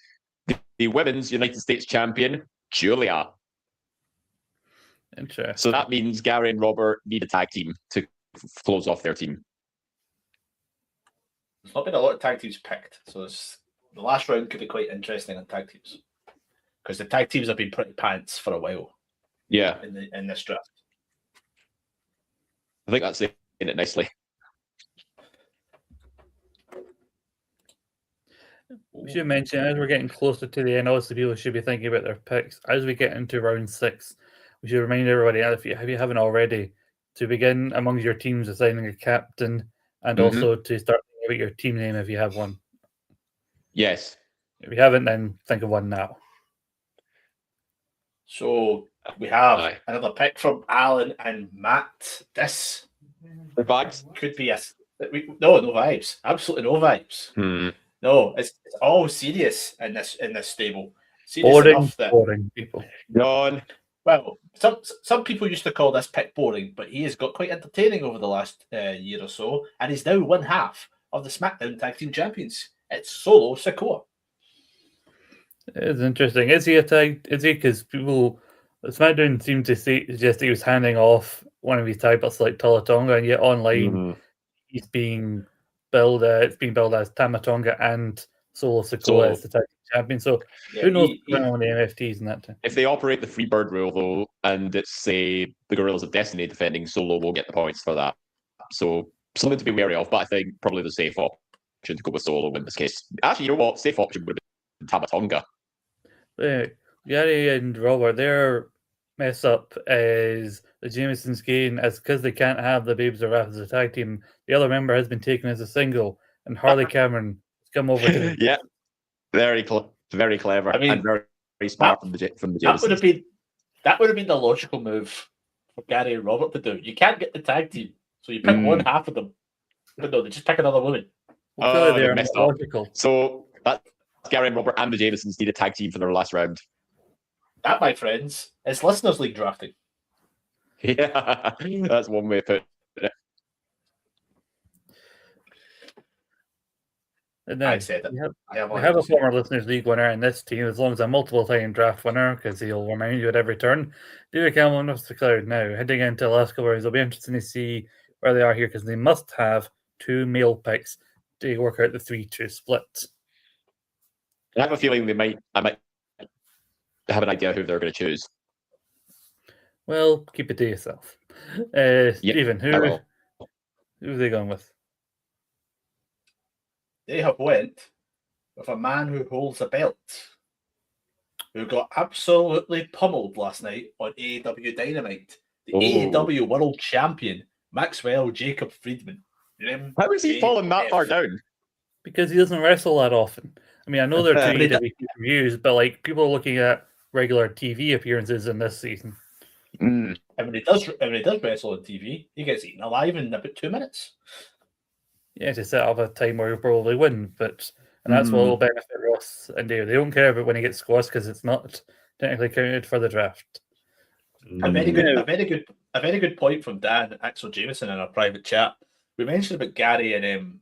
the women's United States champion, Julia. interesting. So that means Gary and Robert need a tag team to close off their team. There's not been a lot of tag teams picked, so the last round could be quite interesting in tag teams because the tag teams have been pretty pants for a while Yeah, in this draft. I think that's saying it nicely. We should mention as we're getting closer to the end, obviously people should be thinking about their picks. As we get into round 6, we should remind everybody, if you haven't already, to begin among your teams assigning a captain and also to start thinking about your team name if you have one. Yes. If you haven't, then think of one now. So we have Aye. another pick from Alan and Matt. This The vibes? could be no vibes. Absolutely no vibes. No, it's all serious in this stable. Serious enough that Boring people. Yawn. Well, some people used to call this pick boring, but he has got quite entertaining over the last year or so, and he's now one half of the SmackDown Tag Team Champions. It's Solo Sikoa. It's interesting. Is he a tag? Is he? Because people, SmackDown seemed to suggest he was handing off one of his tag belts like Talatonga, and yet online he's being billed. It's being billed as Tamatonga and Solo Sikoa as the tag team champion. So Yeah, who knows what's going on with the MFTs and that time. If they operate the Freebird rule, though, and it's, say, the Gorillas of Destiny defending, Solo will get the points for that. So something to be wary of, but I think probably the safe option to go with Solo in this case. Actually, you know what? Safe option would have been Tamatonga. Gary and Robert, their mess up is the Jamesons gain as because they can't have the Babes of Wrath as a tag team. The other member has been taken as a single, and Harley Cameron has come over to them. Yeah, very clever. I mean, and very smart from the Jamesons. That would have been the logical move for Gary and Robert to do. You can't get the tag team, so you pick one half of them. But no, they just pick another woman. Well, they messed up. Logical. So that's Gary and Robert and the Jamesons need a tag team for their last round. That, my friends, is Listeners League drafting. Yeah, that's one way of putting it. And then I said it. We have a former Listeners League winner in this team, as long as a multiple-time draft winner, because he'll remind you at every turn. David Cameron with the Cloud now, heading into the last couple of rounds. It'll be interesting to see where they are here, because they must have 2 male picks to work out the 3-2 split. I have a feeling I might have an idea who they're going to choose. Well, keep it to yourself. Stephen, who are they going with? They have went with a man who holds a belt, who got absolutely pummeled last night on AEW Dynamite. The AEW World Champion, Maxwell Jacob Friedman. How has he fallen that far down? Because he doesn't wrestle that often. I mean, I know they're two AEW reviews, but like people are looking at regular TV appearances in this season. And when he does wrestle on TV, he gets eaten alive in about 2 minutes. Yeah, to set up a time where he'll probably win, and that's what will benefit Ross and Dave. They don't care about when he gets squashed because it's not technically counted for the draft. A very good point from Dan Axel Jameson in our private chat. We mentioned about Gary and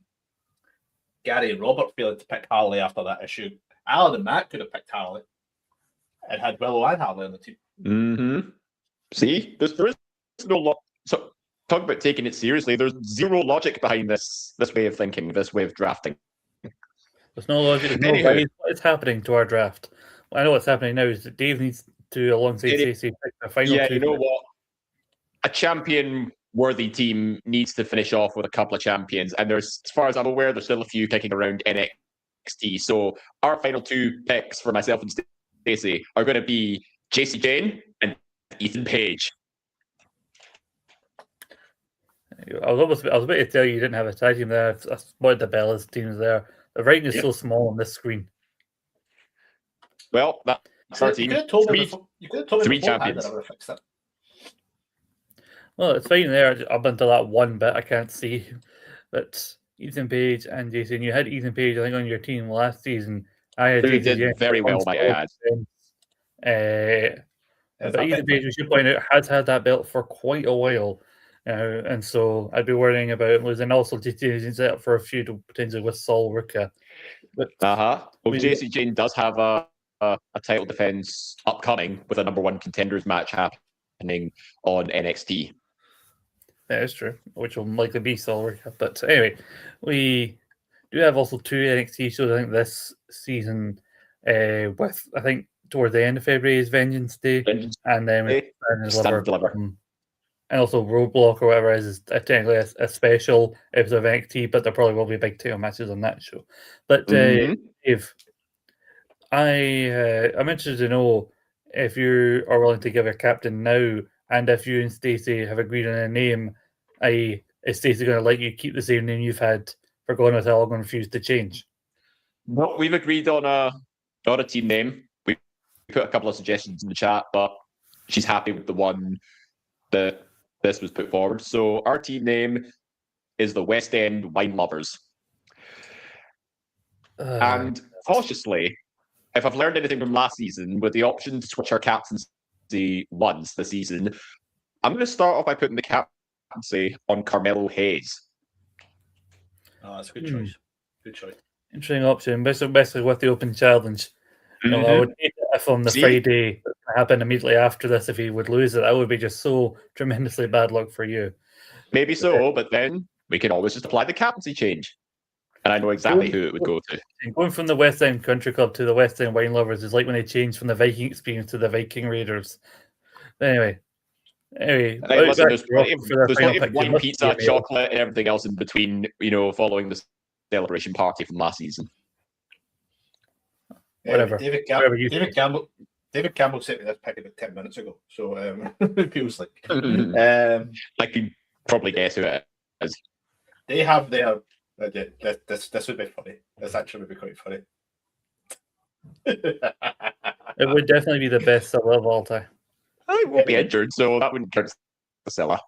Robert failing to pick Harley after that issue. Alan and Matt could have picked Harley and had Willow and Harley on the team. Mm-hmm. See, there is no lot. So, talk about taking it seriously. There's zero logic behind this way of thinking, this way of drafting. There's no logic. There's no what is happening to our draft. Well, I know what's happening now is that Dave needs to, alongside Stacey, pick the final two. Yeah, you know what? A champion-worthy team needs to finish off with a couple of champions, and there's, as far as I'm aware, there's still a few kicking around NXT. So our final 2 picks for myself and Stacey are going to be JC Jane and Ethan Page. I was about to tell you didn't have a tag team there. I spotted the Bella's teams there. The writing is so small on this screen. Well, that's our team. You could have told me three champions. I would have fixed it. Well, it's fine there up until that one bit I can't see. But Ethan Page and Jason, you had Ethan Page, I think, on your team last season. I had He did very well, might I add. But Ethan Page, we should point out, has had that belt for quite a while. And so I'd be worrying about losing. Also, JC set up for a feud potentially with Saul Ruka. Well, JC Jane does have a title defense upcoming with a number 1 contenders match happening on NXT. That is true, which will likely be Saul Ruka. But anyway, we do have also 2 NXT shows, I think, this season. With, I think, towards the end of February is Vengeance Day. And then and also Roadblock or whatever is technically a special episode of NXT, but there probably will be big title matches on that show. But Dave, I'm interested to know if you are willing to give a captain now, and if you and Stacey have agreed on a name. Is Stacey going to let you keep the same name you've had for going with Elgin and refuse to change? No, we've agreed on a team name. We put a couple of suggestions in the chat, but she's happy with the one that this was put forward. So our team name is the West End Wine Lovers. And cautiously, if I've learned anything from last season, with the option to switch our captains captaincy once this season. I'm going to start off by putting the captaincy on Carmelo Hayes. Oh, that's a good choice. Good choice. Interesting option, basically with the open challenge. You know, I would hate it if on the Friday that happened immediately after this, if he would lose it, that would be just so tremendously bad luck for you. Maybe so, but then we can always just apply the captaincy change. And I know exactly who it would go to. And going from the West End Country Club to the West End Wine Lovers is like when they changed from the Viking Experience to the Viking Raiders. Anyway, hey, listen, there's plenty of wine, pizza, chocolate, and everything else in between, you know, following the celebration party from last season. Whatever. David Campbell sent me this pick about 10 minutes ago, so it feels like. I can probably guess who it is. They have their. This would be funny. This actually would be quite funny. It would definitely be the best seller of all time. He won't be injured, so that wouldn't count as the seller.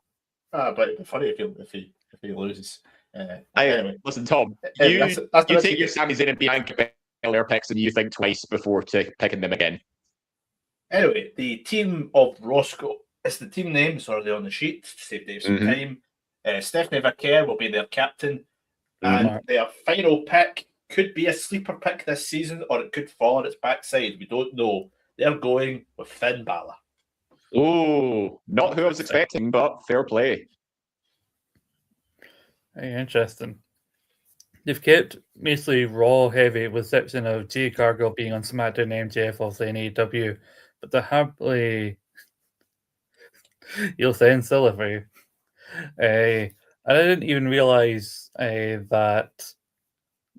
But it'd be funny if he loses. Anyway, listen, Tom. You take your Sami Zayn and Bianca Belair picks, and you think twice before picking them again. Anyway, the team of Roscoe. It's the team names, or are they on the sheet to save Dave some time? Stephanie Vaquer will be their captain. And their final pick could be a sleeper pick this season, or it could fall on its backside. We don't know. They're going with Finn Balor. Oh, not who I was expecting, but fair play. Very interesting. They've kept mostly Raw heavy, with the exception of Jay Cargill being on SmackDown and MJF also in AEW. But they're happily... You'll say in silly for you. And I didn't even realise that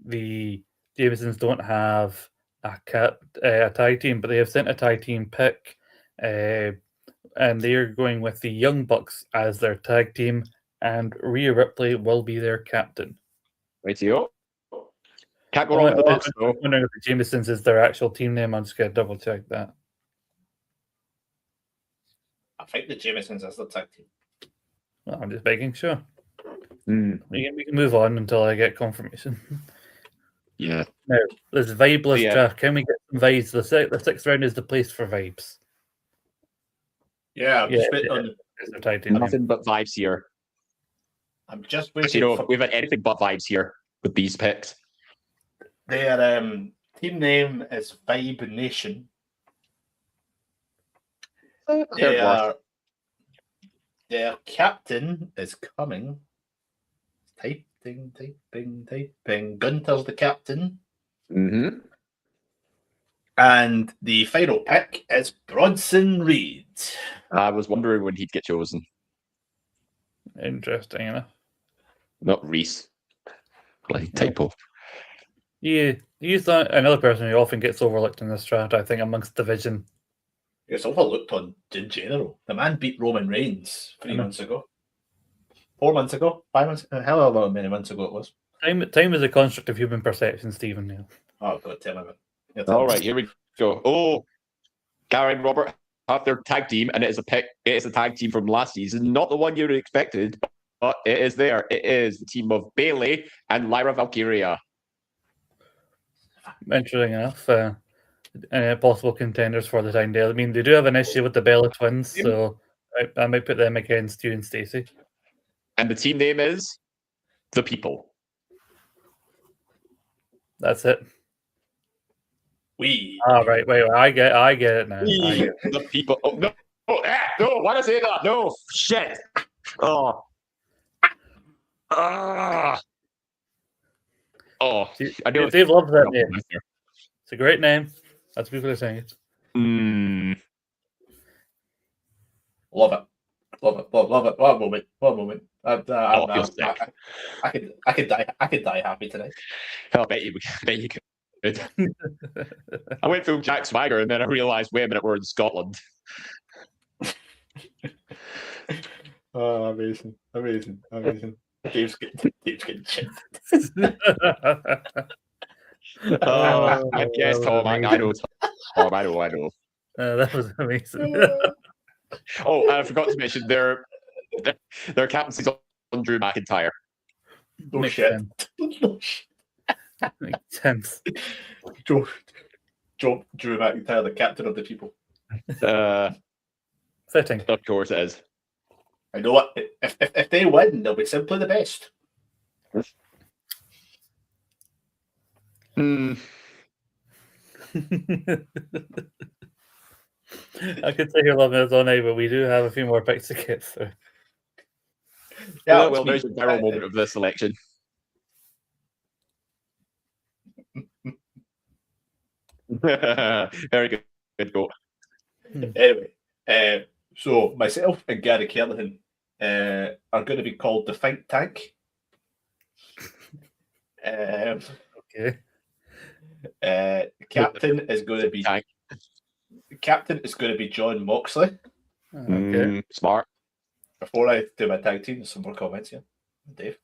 the Jamesons don't have a tag team, but they have sent a tag team pick, and they're going with the Young Bucks as their tag team, and Rhea Ripley will be their captain. Rightio. Can't go wrong with the bits, though. I'm wondering if the Jamesons is their actual team name. I'm just going to double check that. I think the Jamesons is the tag team. Well, I'm just making sure. We can move on until I get confirmation. Yeah. Now, there's vibeless draft. Can we get some vibes? The sixth round is the place for vibes. Yeah, nothing but vibes here. I'm just waiting. Actually, no, we've had anything but vibes here with these picks. Their team name is Vibe Nation. Their captain is coming. Typing. Gunter's the captain. And the final pick is Bronson Reed. I was wondering when he'd get chosen. Interesting enough. Not Reese. Like typo. Yeah, he's another person who often gets overlooked in this draft, I think, amongst division. It's overlooked on in general. The man beat Roman Reigns 3 months ago. 4 months ago? 5 months? However many months ago it was. Time is a construct of human perception, Stephen Neal. Oh, God, tell me. All right, here we go. Oh, Gary and Robert have their tag team, and it is a tag team from last season, not the one you would have expected, but it is there. It is the team of Bayley and Lyra Valkyria. Interesting enough. Possible contenders for the time there. I mean, they do have an issue with the Bella twins, so I might put them against you and Stacey. And the team name is The People. That's it. Wait, I get it now. The People. Oh, no, no, why did I say that? No, shit. Oh. I know Dave loves that name. It's a great name. That's people are saying it. Love it. One moment. I could die happy today. I bet you could. I went through Jack Swagger and then I realised, wait a minute, we're in Scotland. Oh, amazing. Dave's getting shit. I guess, Tom. I know. Tom, I know. That was amazing. Oh, I forgot to mention their captaincy's on Drew McIntyre. No shit. Makes sense. Drew McIntyre, the captain of the people. Fitting. Of course it is. I know what if they win, they'll be simply the best. Hmm. I could say you're loving us all night, but we do have a few more picks to get through. Yeah, Well, there's a viral moment of this election. Very good. Good goal. Anyway, so myself and Gary Kerlihan are going to be called the Think Tank. Okay. Captain is going to be Tank. Captain is going to be John Moxley. Okay. Smart. Before I do my tag team, some more comments here, Dave.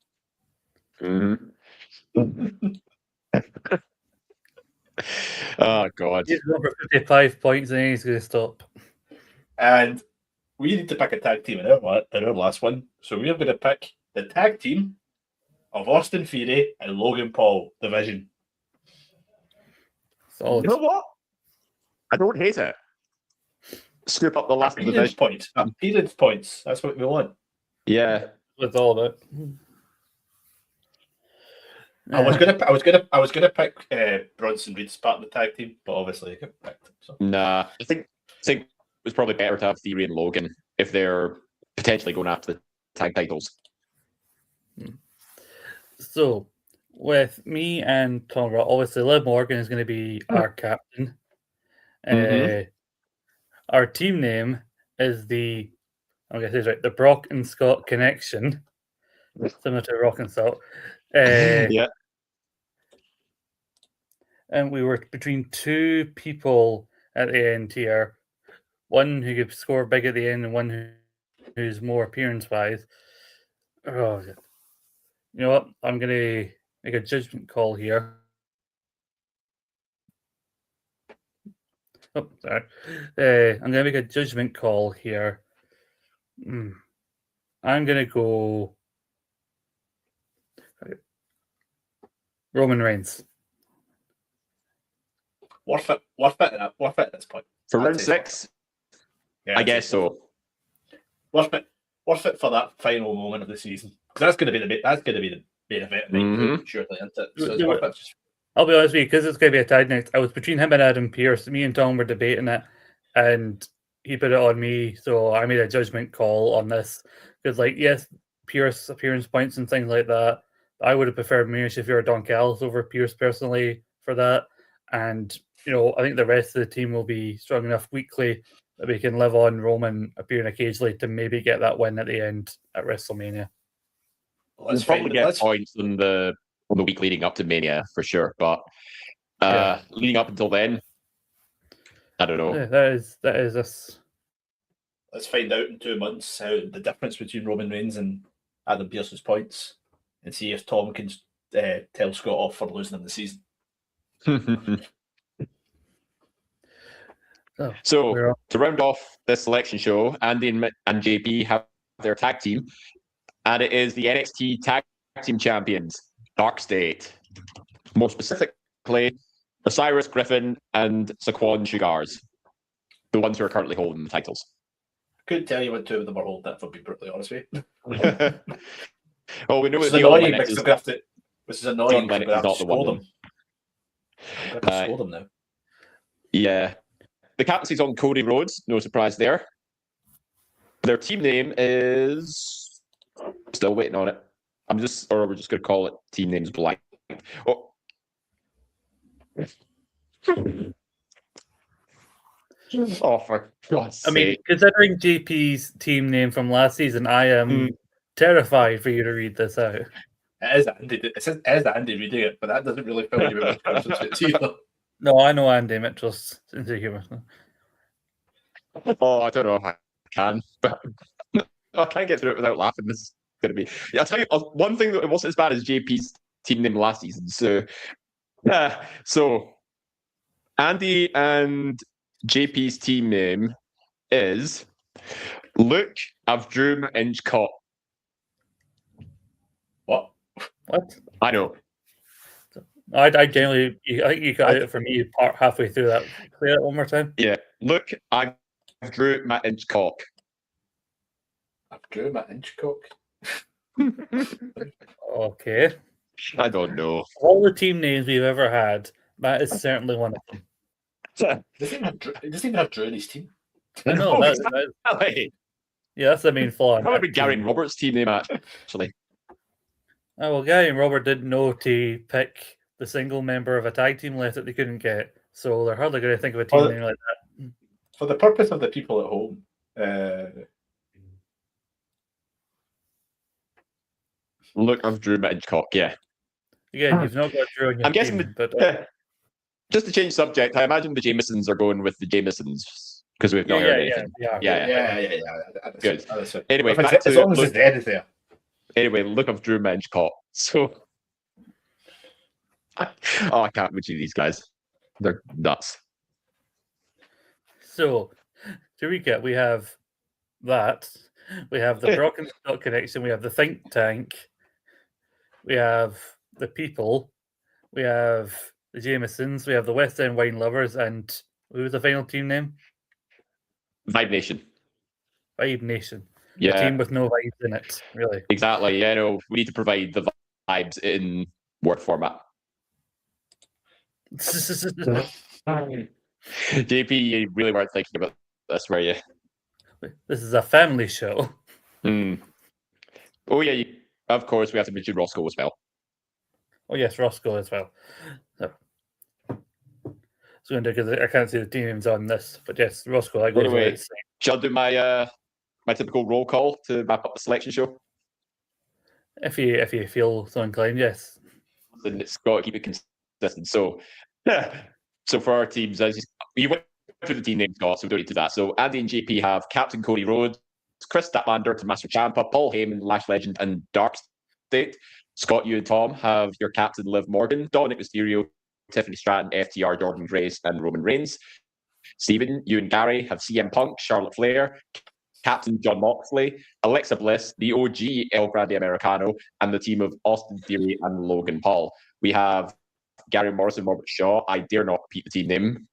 Oh God. He's going for 55 points and he's going to stop. And we need to pick a tag team in our last one. So we are going to pick the tag team of Austin Theory and Logan Paul division. Solid. You know what? I don't hate it. Scoop up the last Appearance division. points. Appearance points. That's what we want. Yeah. That's all of it. I was gonna pick Bronson Reed as part of the tag team, but obviously I couldn't pick him. So. Nah. I think it's probably better to have Theory and Logan if they're potentially going after the tag titles. So, with me and Tom, obviously Liv Morgan is going to be our captain. Our team name is I'm going to say this right, the Brock and Scott Connection, similar to Rock and Salt. Yeah. And we were between two people at the end here. One who could score big at the end and one who's more appearance-wise. Oh, you know what? I'm going to make a judgment call here. Oh, sorry. I'm going to make a judgment call here. I'm going to go Roman Reigns. Worth it at this point. For round 6? Yeah, I guess so. Worth it for that final moment of the season. Because that's going to be the main event, surely, isn't it? So it's worth it. I'll be honest with you, because it's going to be a tag night. I was between him and Adam Pearce. Me and Tom were debating it, and he put it on me, so I made a judgment call on this. Because, yes, Pearce appearance points and things like that. I would have preferred Miriam Shafir or Don Callis over Pearce personally for that. And, I think the rest of the team will be strong enough weekly that we can live on Roman appearing occasionally to maybe get that win at the end at WrestleMania. We'll probably get points in the week leading up to Mania for sure, but leading up until then, I don't know. Yeah, that is us. Let's find out in 2 months how the difference between Roman Reigns and Adam Pearce's points, and see if Tom can tell Scott off for losing in the season. So to round off this selection show, Andy and JP have their tag team, and it is the NXT Tag Team Champions, Dark State. More specifically, Osiris Griffin and Saquon Sugars, the ones who are currently holding the titles. Couldn't tell you when 2 of them are holding it, for being brutally honest with you. Well, we know it's annoying because I'm going to have to. This is annoying because I'm going to have to score them. I'm going to have to score them now. Yeah. The captaincy's on Cody Rhodes, no surprise there. Their team name is still waiting on it. We're just going to call it team names blank. Oh. Oh, for God's sake. I mean, considering JP's team name from last season, I am terrified for you to read this out. It is Andy reading it, but that doesn't really fill you with much confidence either. No, I know Andy Mitchell's sense of humor. Oh, I don't know if I can, but I can't get through it without laughing. This is going to be... Yeah, I'll tell you, one thing that wasn't as bad as JP's team name last season. So Andy and JP's team name is Luke Avdroom Inchcott. What? I know. I think you got it for me halfway through that. Clear it one more time. Yeah, Luke Avdroom Inchcock. I've drew my Inchcock. Okay. I don't know. All the team names we've ever had, that is certainly one of them. He doesn't even have Drew in his team. I know. No, That, exactly. yeah, that's the main flaw. in Probably that Gary team. Roberts' team name, actually. Oh, well, Guy and Robert didn't know to pick the single member of a tag team list that they couldn't get, so they're hardly going to think of a team Well, name like that. For the purpose of the people at home, Look, I've drew Hitchcock, yeah. Again, you've not got Drew on your I'm guessing team, but just to change subject, I imagine the Jamesons are going with the Jamesons because we've not heard anything. yeah. Good. That's Anyway, as back to long as look, his head is there. anyway, look, I've drew Hitchcock. So, oh, I can't mention these guys. They're nuts. so to recap, we have that. We have the Brock and Scott connection. We have the think tank. We have the people. We have the Jamesons. We have the West End Wine Lovers. And who was the final team name? Vibe Nation. Vibe Nation. Yeah. A team with no vibes in it, really. Exactly. Yeah, no, we need to provide the vibes in word format. JP, you really weren't thinking about this, were you? This is a family show. Oh, yeah, of course, we have to mention Roscoe as well. Oh, yes, Roscoe as well. So, because I can't see the team names on this, but yes, Roscoe, that goes Anyway, without saying. shall I do my typical roll call to wrap up the selection show? If you feel so inclined, yes. Then it's got to keep it consistent. So, so for our teams, as you went through the team names, Scott, so we don't need to do that. So Andy and JP have Captain Cody Rhodes, Chris Statlander to Master Ciampa, Paul Heyman, Lash Legend, and Dark State. Scott, you and Tom have your captain Liv Morgan, Dominic Mysterio, Tiffany Stratton, FTR, Jordan Grace, and Roman Reigns. Stephen, you and Gary have CM Punk, Charlotte Flair, Captain John Moxley, Alexa Bliss, the OG El Grande Americano, and the team of Austin Theory and Logan Paul. We have Gary Morrison, Robert Shaw. I dare not repeat the team name.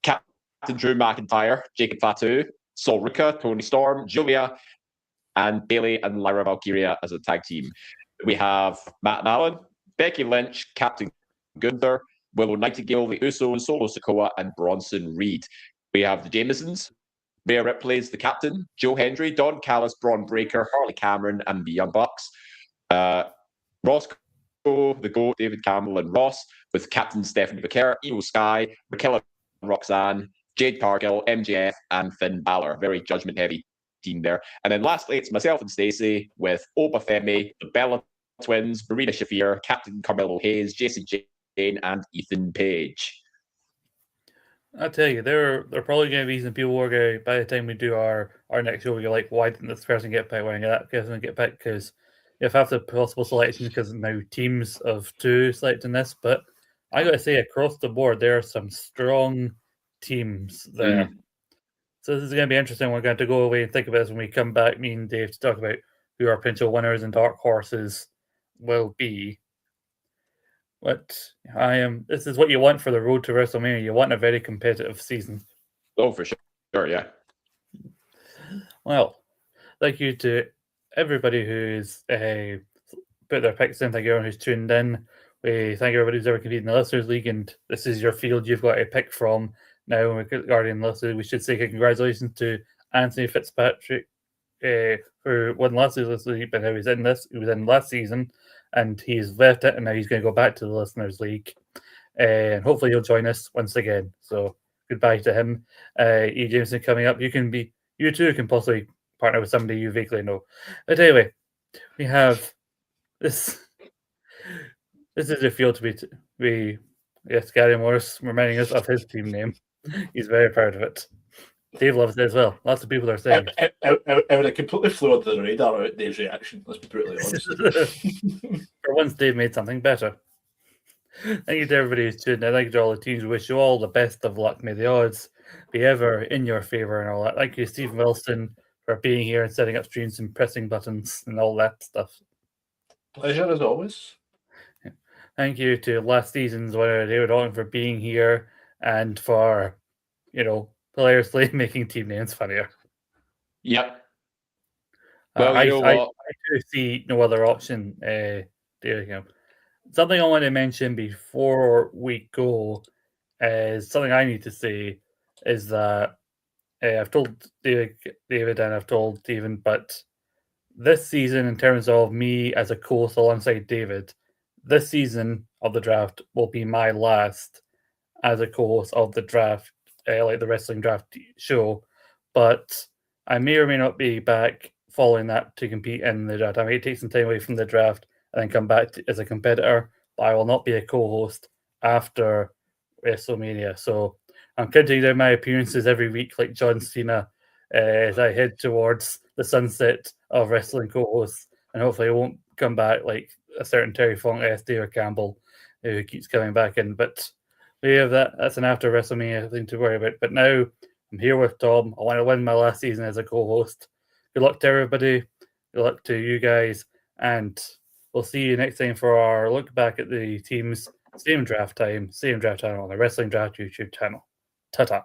Captain Drew McIntyre, Jacob Fatu, Sol Ruka, Tony Storm, Julia, and Bailey and Lyra Valkyria as a tag team. We have Matt and Allen, Becky Lynch, Captain Gunther, Willow Nightingale, the Usos, Solo Sikoa, and Bronson Reed. We have the Jamesons, Rhea Ripley's the captain, Joe Hendry, Don Callis, Braun Breaker, Harley Cameron, and the Young Bucks. Roscoe, the GOAT, David Campbell, and Ross, with Captain Stephanie Becker, Io Sky, Raquel and Roxanne, Jade Cargill, MJF, and Finn Balor. Very judgment-heavy team there. And then lastly, it's myself and Stacey with Oba Femi, the Bella Twins, Marina Shafir, Captain Carmelo Hayes, Jason Jane, and Ethan Page. I tell you, there are probably going to be some people who are going to, by the time we do our next show, you're like, why didn't this person get picked? Why didn't that person get picked? Because you have the possible selections because now teams of two selecting this. But I got to say, across the board, there are some strong teams there. So this is going to be interesting. We're going to go away and think about this when we come back, me and Dave, to talk about who our potential winners and dark horses will be. But this is what you want for the road to WrestleMania. You want a very competitive season. Oh, for sure, yeah. Well, thank you to everybody who's put their picks in. Thank you everyone who's tuned in. We thank everybody who's ever competed in the Listeners League, and this is your field you've got to pick from. Now, regarding the Listeners, we should say congratulations to Anthony Fitzpatrick, who won last season's league, but now he's in this. He was in last season, and he's left it, and now he's going to go back to the Listeners League, and hopefully he'll join us once again. So goodbye to him. E. Jameson coming up. You too can possibly partner with somebody you vaguely know. But anyway, we have this. This is a field to be. Yes, Gary Morris reminding us of his team name. He's very proud of it. Dave loves it as well. Lots of people are saying it would have completely flew under the radar without Dave's reaction. Let's be brutally honest. For once, Dave made something better. Thank you to everybody who's tuned in. Thank you to all the teams. We wish you all the best of luck. May the odds be ever in your favor and all that. Thank you, Stephen Wilson, for being here and setting up streams and pressing buttons and all that stuff. Pleasure as always. Thank you to last season's winner, David Horton, for being here and for, hilariously making team names funnier. Yep. Well, you know I what? do see no other option. Something I want to mention before we go is something I need to say is that I've told David and I've told Stephen, but this season, in terms of me as a co-host alongside David, this season of the draft will be my last as a co-host of the draft, like the wrestling draft show. But I may or may not be back following that to compete in the draft. I may take some time away from the draft and then come back as a competitor, but I will not be a co-host after WrestleMania. So I'm counting down my appearances every week, like John Cena, as I head towards the sunset of wrestling co-hosts, and hopefully I won't come back like a certain Terry Funk, David Campbell, who keeps coming back in. But we have that. That's an after WrestleMania thing to worry about. But now I'm here with Tom. I want to win my last season as a co-host. Good luck to everybody. Good luck to you guys, and we'll see you next time for our look back at the teams. Same draft time on the Wrestling Draft YouTube channel. Ta-ta.